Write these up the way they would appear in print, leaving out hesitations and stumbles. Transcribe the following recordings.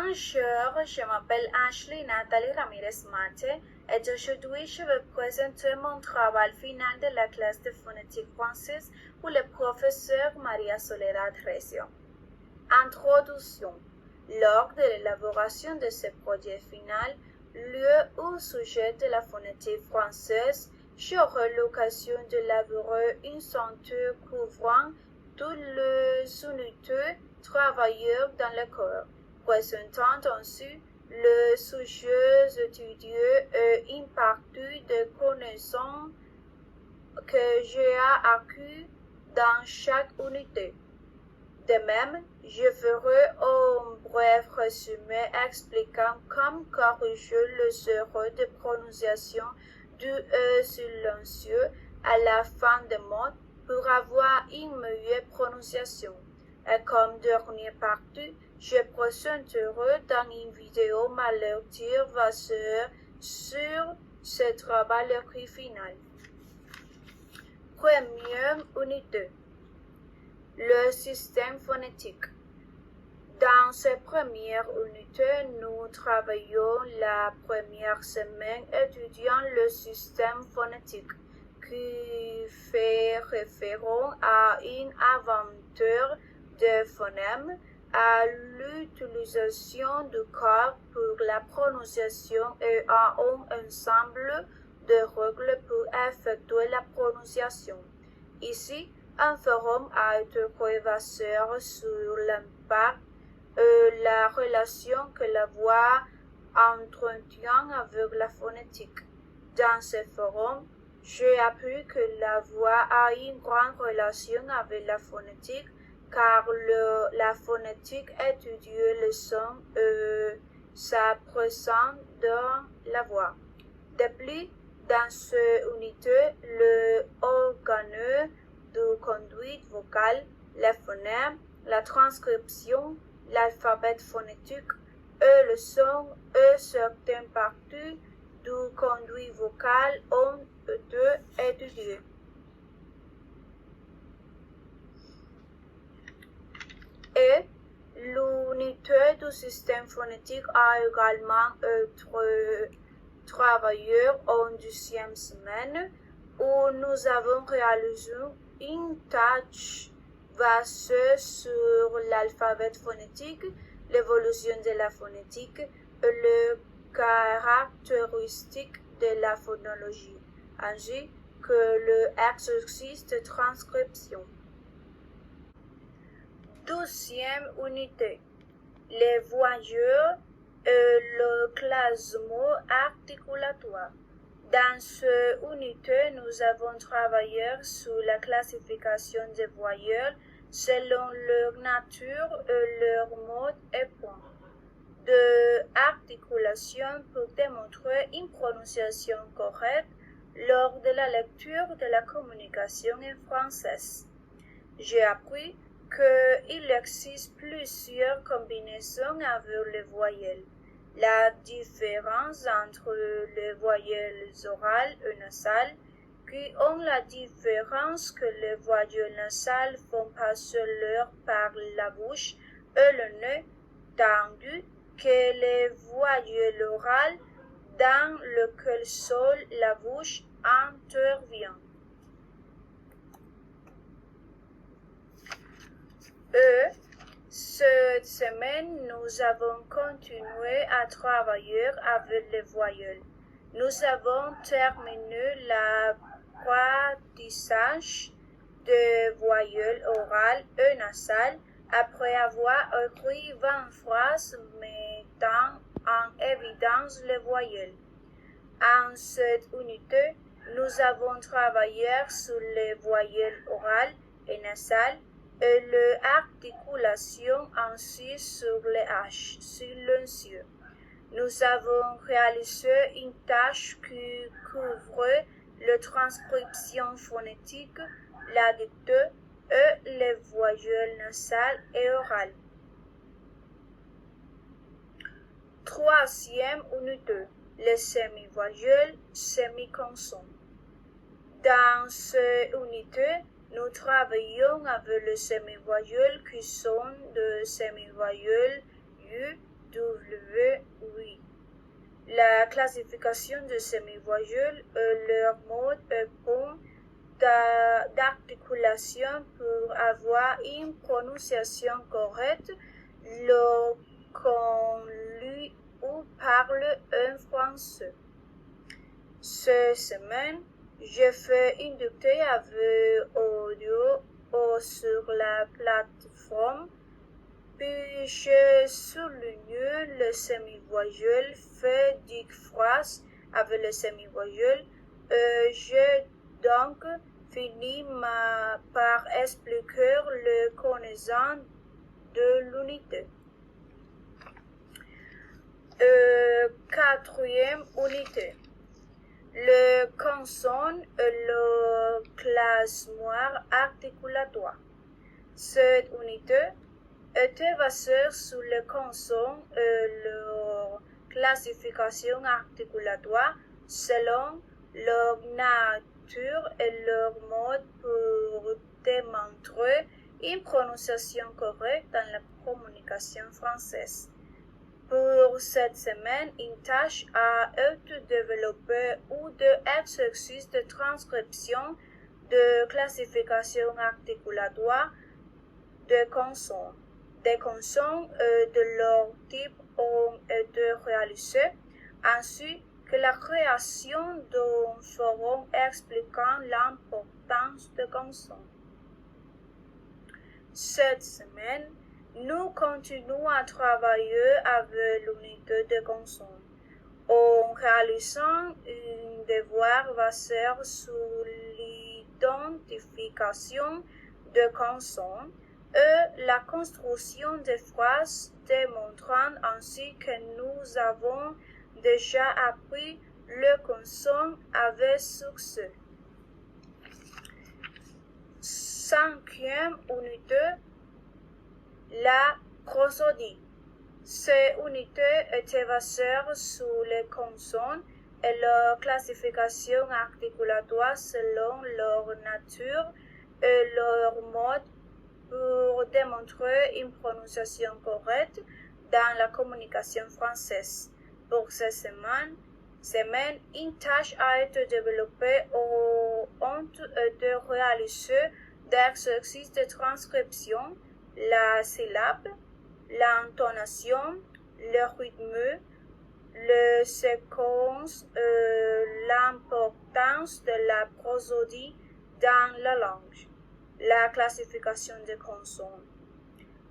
Bonjour, je m'appelle Ashley Nathalie Ramirez Mate et aujourd'hui je vais présenter mon travail final de la classe de phonétique française pour le professeur Maria Soledad Recio. Introduction. Lors de l'élaboration de ce projet final, lieu au sujet de la phonétique française, j'aurai l'occasion d'élaborer une ceinture couvrant toutes les unités travailleurs dans le corps, présentant ainsi le sujet étudié et une partie des connaissances que j'ai acquis dans chaque unité. De même, je ferai un bref résumé expliquant comment corriger les erreurs de prononciation du E silencieux à la fin des mots pour avoir une meilleure prononciation. Et comme dernière partie, je présenterai dans une vidéo ma lecture basée sur ce travail écrit final. Première unité. Le système phonétique. Dans cette première unité, nous travaillons la première semaine étudiant le système phonétique qui fait référence à une aventure de phonèmes, à l'utilisation du corps pour la prononciation et à un ensemble de règles pour effectuer la prononciation. Ici, un forum a été basé sur l'impact et la relation que la voix entretient avec la phonétique. Dans ce forum, j'ai appris que la voix a une grande relation avec la phonétique car la phonétique étudie le son et sa présence dans la voix. De plus, dans cette unité, le organe de conduite vocale, les phonèmes, la transcription, l'alphabet phonétique et le son et certaines parties du conduit vocal ont été étudiées. Et l'unité du système phonétique a également été travaillée en deuxième semaine où nous avons réalisé une tâche basée sur l'alphabet phonétique, l'évolution de la phonétique et les caractéristiques de la phonologie, ainsi que l'exercice de transcription. Deuxième unité. Les voyelles et le classement articulatoire. Dans cette unité, nous avons travaillé sur la classification des voyelles selon leur nature et leur mode et point de articulation pour démontrer une prononciation correcte lors de la lecture de la communication en français. J'ai appris qu'il existe plusieurs combinaisons avec les voyelles. La différence entre les voyelles orales et nasales, qui ont la différence que les voyelles nasales font passer l'air par la bouche et le nez, tandis que les voyelles orales dans lesquelles seule la bouche intervient. Cette semaine, nous avons continué à travailler avec les voyelles. Nous avons terminé l'apprentissage des voyelles orales et nasales après avoir écrit 20 phrases mettant en évidence les voyelles. En cette unité, nous avons travaillé sur les voyelles orales et nasales et l'articulation ainsi sur les H silencieux. Nous avons réalisé une tâche qui couvrait la transcription phonétique, la dictée et les voyelles nasales et orales. Troisième unité, les semi-voyelles semi-consonnes. Dans cette unité, nous travaillons avec les semi-voyelles qui sont des semi-voyelles U, du classification de semi-voyelles et leur mode et point d'articulation pour avoir une prononciation correcte lorsqu'on lit ou parle en français. Cette semaine, j'ai fait une dictée avec audio sur la plateforme, puis j'ai souligné les semi-voyelles, fait 10 phrases avec les semi-voyelles, et j'ai donc fini par expliquer les connaissances de l'unité. Quatrième unité. Le consonne et le classement articulatoire. Cette unité était basée sur les consonnes et leur classification articulatoire selon leur nature et leur mode pour démontrer une prononciation correcte dans la communication française. Pour cette semaine, une tâche a été développée ou d'exercice de transcription de classification articulatoire de consonnes. Des consonnes de leur type ont été réalisées, ainsi que la création d'un forum expliquant l'importance des consonnes. Cette semaine, nous continuons à travailler avec l'unité de consonnes en réalisant un devoir basé sur l'identification de consonnes et la construction de phrases démontrant ainsi que nous avons déjà appris le consonne avec succès. Cinquième unité, la prosodie. Cette unité était basée sur les consonnes et leur classification articulatoire selon leur nature et leur mode pour démontrer une prononciation correcte dans la communication française. Pour cette semaine, une tâche a été développée au honte de réaliser des exercices de transcription, la syllabe, l'intonation, le rythme, le séquence, l'importance de la prosodie dans la langue, la classification des consonnes,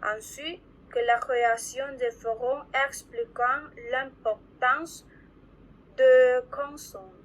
ainsi que la création de forums expliquant l'importance de consonnes.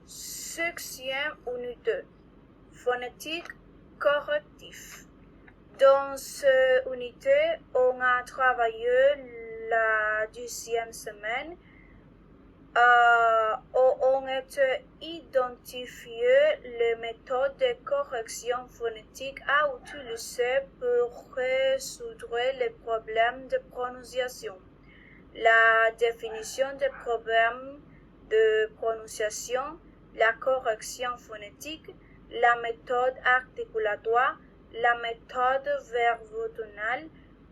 Sixième unité, phonétique correctif. Dans cette unité, on a travaillé la 10e semaine où ont été identifiées les méthodes de correction phonétique à utiliser pour résoudre les problèmes de prononciation. La définition des problèmes de prononciation, la correction phonétique, la méthode articulatoire, la méthode verbotonale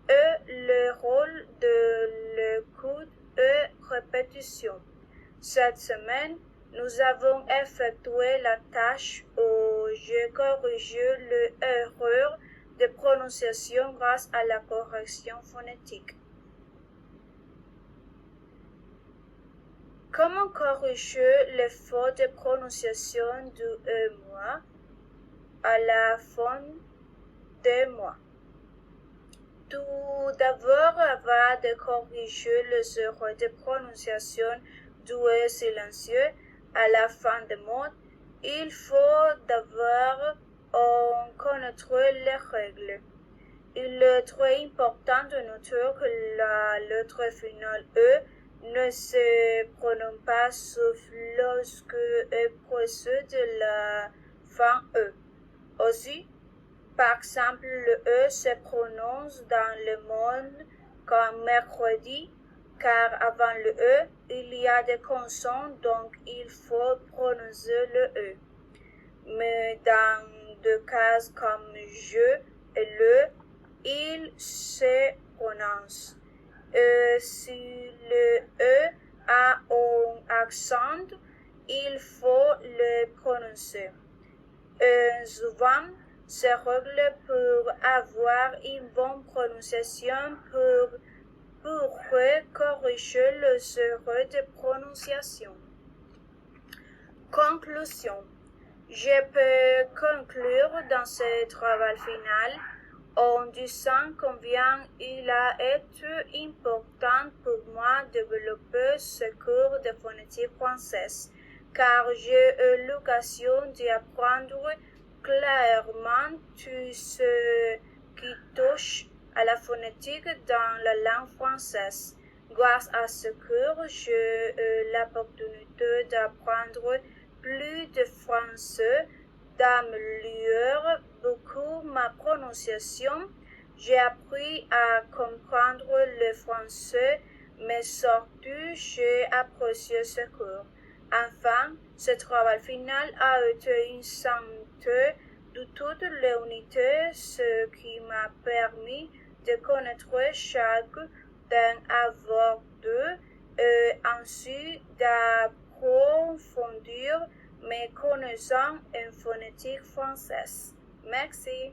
et le rôle de l'écoute et répétition. Cette semaine, nous avons effectué la tâche où j'ai corrigé l'erreur de prononciation grâce à la correction phonétique. Comment corriger les fautes de prononciation du moi à la fin des mots? Tout d'abord, avant de corriger les erreurs de prononciation du silencieux à la fin des mots, il faut d'abord en connaître les règles. Il est très important de noter que la lettre finale E ne se prononce pas sauf lorsque est précède la fin E. Aussi, par exemple, le E se prononce dans le monde comme mercredi, car avant le E, il y a des consonnes, donc il faut prononcer le E. Mais dans des cas comme je et le, il se prononce. Si le E a un accent, il faut le prononcer. Souvent, ces règles pour avoir une bonne prononciation pourraient corriger les erreurs de prononciation. Conclusion. Je peux conclure dans ce travail final en disant combien il a été important pour moi de développer ce cours de phonétique française, car j'ai eu l'occasion d'apprendre clairement tout ce qui touche à la phonétique dans la langue française. Grâce à ce cours, j'ai eu l'opportunité d'apprendre plus de français, d'améliorer beaucoup ma prononciation. J'ai appris à comprendre le français, mais surtout j'ai apprécié ce cours. Enfin, ce travail final a été une santé de toutes les unités, ce qui m'a permis de connaître chaque d'un avoir deux et ainsi d'approfondir mes connaissances en phonétique française. Merci.